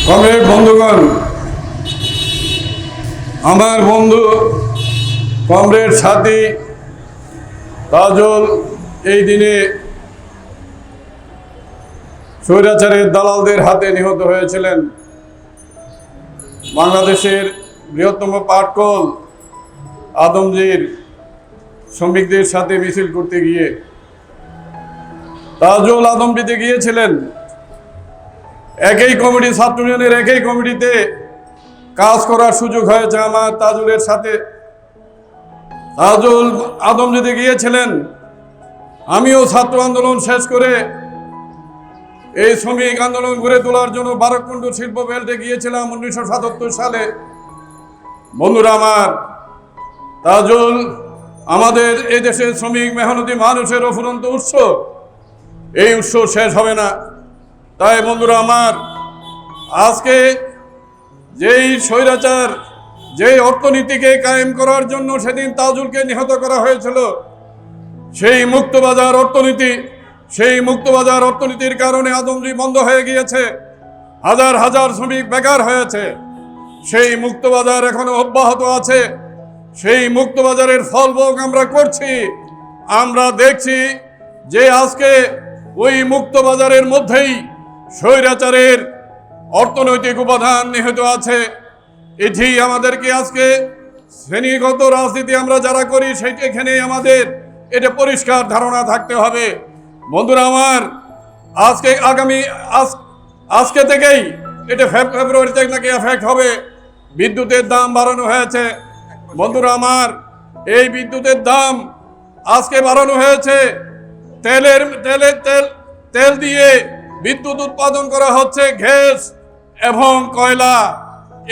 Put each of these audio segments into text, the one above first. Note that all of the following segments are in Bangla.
কমরেড বন্ধুগণ, আমার বন্ধু কমরেড সাথী তাজুল এই দিনে স্বৈরাচারের দালালদের হাতে নিহত হয়েছিলেন। বাংলাদেশের বৃহত্তম পাটকল আদমজীর শ্রমিকদের সাথে মিছিল করতে গিয়ে তাজুল আদমজীতে গিয়েছিলেন। একই কমিটি, ছাত্র ইউনিয়নের একই কমিটিতে কাজ করার সুযোগ হয়েছে আমার তাজুলের সাথে। তাজুল আদমজীতে গিয়েছিলেন। আমিও ছাত্র আন্দোলন শেষ করে এই শ্রমিক আন্দোলন গড়ে তোলার জন্য বারকুণ্ড শিল্প বেল্টে গিয়েছিলাম 1977 সালে। বন্ধুরা আমার, তাজুল আমাদের এই দেশের শ্রমিক মেহনতি মানুষের অফুরন্ত উৎস। এই উৎস শেষ হবে না। তাই বন্ধুরা আমার, আজকে যেই স্বৈরাচার, যেই অর্থনীতিকে কায়েম করার জন্য সেদিন তাজুলকে নিহত করা হয়েছিল, সেই মুক্তবাজার অর্থনীতি, সেই মুক্তবাজার অর্থনীতির কারণে আদমজী বন্ধ হয়ে গিয়েছে। হাজার হাজার শ্রমিক বেকার হয়েছে। সেই মুক্তবাজার এখনো অব্যাহত আছে। সেই মুক্তবাজারের ফল ভোগ আমরা করছি। আমরা দেখছি যে আজকে ওই মুক্তবাজারের মধ্যেই স্বৈরাচারের অর্থনৈতিক উপাদান নিহিত আছে। এটি আমাদেরকে আজকে শ্রেণীগত রাজনীতি আমরা যারা করি এখানেই আমাদের এটা পরিষ্কার ধারণা থাকতে হবে। বন্ধুরা আমার, আজকে থেকেই এটা ফেব্রুয়ারি থেকে নাকি এফেক্ট হবে। বিদ্যুতের দাম বাড়ানো হয়েছে। বন্ধুরা আমার, এই বিদ্যুতের দাম আজকে বাড়ানো হয়েছে। তেল দিয়ে বিদ্যুৎ উৎপাদন করা হচ্ছে, গ্যাস এবং কয়লা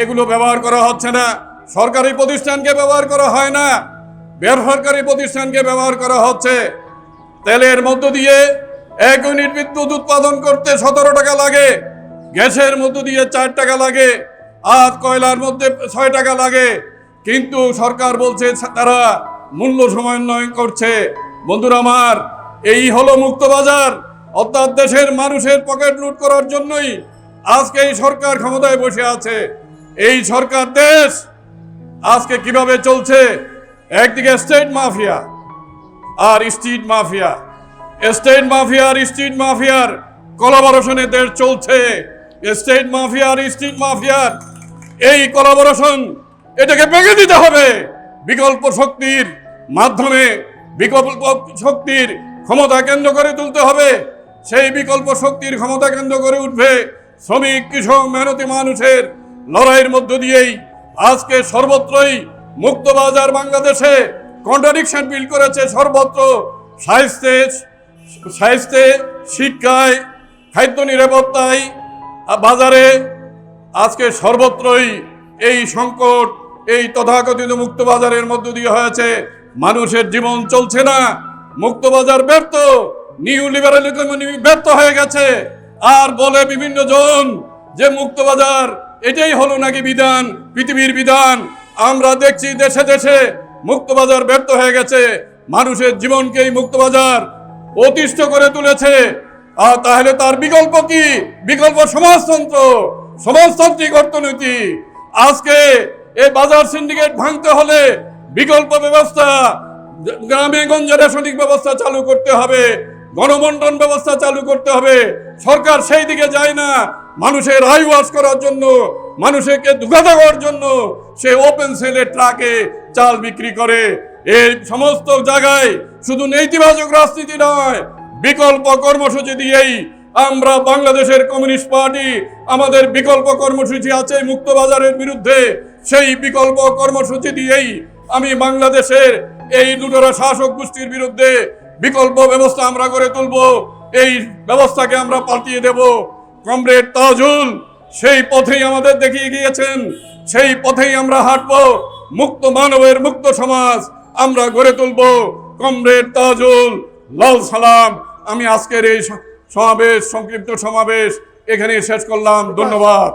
এগুলো ব্যবহার করা হচ্ছে না। সরকারি প্রতিষ্ঠানকে ব্যবহার করা হয় না, বেসরকারি প্রতিষ্ঠানকে ব্যবহার করা হচ্ছে। তেলের মধ্য দিয়ে 1 ইউনিট বিদ্যুৎ উৎপাদন করতে 17 টাকা লাগে, গ্যাসের মধ্য দিয়ে 4 টাকা লাগে, আর কয়লার মধ্যে 6 টাকা লাগে। কিন্তু সরকার বলছে তারা মূল্য সমন্বয় করছে। বন্ধুরা আমার, এই হলো মুক্তবাজার। অর্থাৎ দেশের মানুষের পকেট লুট করার জন্যই আজকে এই সরকার ক্ষমতায় বসে আছে। এই সরকার দেশ আজকে কিভাবে চলছে? একদিকে স্টেট মাফিয়া আর স্ট্রিট মাফিয়া, স্টেট মাফিয়া আর স্ট্রিট মাফিয়ার কোলাবোরেশনে দেশ চলছে। স্টেট মাফিয়া আর স্ট্রিট মাফিয়ার এই কোলাবোরেশন, এটাকে ভেঙে দিতে হবে। বিকল্প শক্তির মাধ্যমে বিকল্প শক্তির ক্ষমতা কেন্দ্র করে তুলতে হবে। সেই বিকল্প শক্তির ক্ষমতা কেন্দ্র করে উঠবে শ্রমিক, কৃষক, মেহনতি মানুষের লড়াইয়ের মধ্য দিয়েই। আজকে সর্বত্রই মুক্তবাজার বাংলাদেশে কন্ট্রাডিকশন বিল করেছে। সর্বত্র স্বাস্থ্যে, শিক্ষায়, খাদ্য নিরাপত্তায়, বাজারে আজকে সর্বত্রই এই সংকট, এই তথাকথিত মুক্তবাজারের মধ্য দিয়ে হয়েছে। মানুষের জীবন চলছে না। মুক্তবাজার ব্যর্থ, নিউ লিবারালিজম ব্যর্থ হয়ে গেছে। আর বলে বিভিন্ন জন যে মুক্তবাজার এটাই হলো নাকি বিধান, পৃথিবীর বিধান। আমরা দেখছি দেশে দেশে মুক্তবাজার ব্যর্থ হয়ে গেছে। মানুষের জীবনকে এই মুক্তবাজার অতিষ্ঠ করে তুলেছে। আর তাহলে তার বিকল্প কি? বিকল্প সমাজতন্ত্র, সমাজতান্ত্রিক অর্থনীতি। আজকে এই বাজার সিন্ডিকেট ভাঙতে হলে বিকল্প ব্যবস্থা, গ্রামে গঞ্জে রেশনিক ব্যবস্থা চালু করতে হবে, গণবন্টন ব্যবস্থা চালু করতে হবে। সরকার সেই দিকে যায় না। মানুষের আয় ওয়াশ করার জন্য, মানুষকে ধোঁকা দেওয়ার জন্য সে ওপেন সেলে ট্রাকে চাল বিক্রি করে। এই সমস্ত জায়গায় শুধু নেতিবাচক রাজনীতি নয়, বিকল্প কর্মসূচি দিয়েই আমরা বাংলাদেশের কমিউনিস্ট পার্টি, আমাদের বিকল্প কর্মসূচি আছে মুক্তবাজারের বিরুদ্ধে। সেই বিকল্প কর্মসূচি দিয়েই আমি বাংলাদেশের এই লুটেরা শাসক গোষ্ঠীর বিরুদ্ধে বিকল্প ব্যবস্থা আমরা গড়ে তুলব। এই ব্যবস্থাকে আমরা পাল্টিয়ে দেব। কমরেড তাজুল সেই পথেই আমাদের দেখিয়ে গিয়েছেন। সেই পথেই আমরা হাঁটব। মুক্ত মানবের মুক্ত সমাজ আমরা গড়ে তুলব। কমরেড তাজুল, লাল সালাম। আমি আজকের এই সংক্ষিপ্ত সমাবেশ এখানে শেষ করলাম। ধন্যবাদ।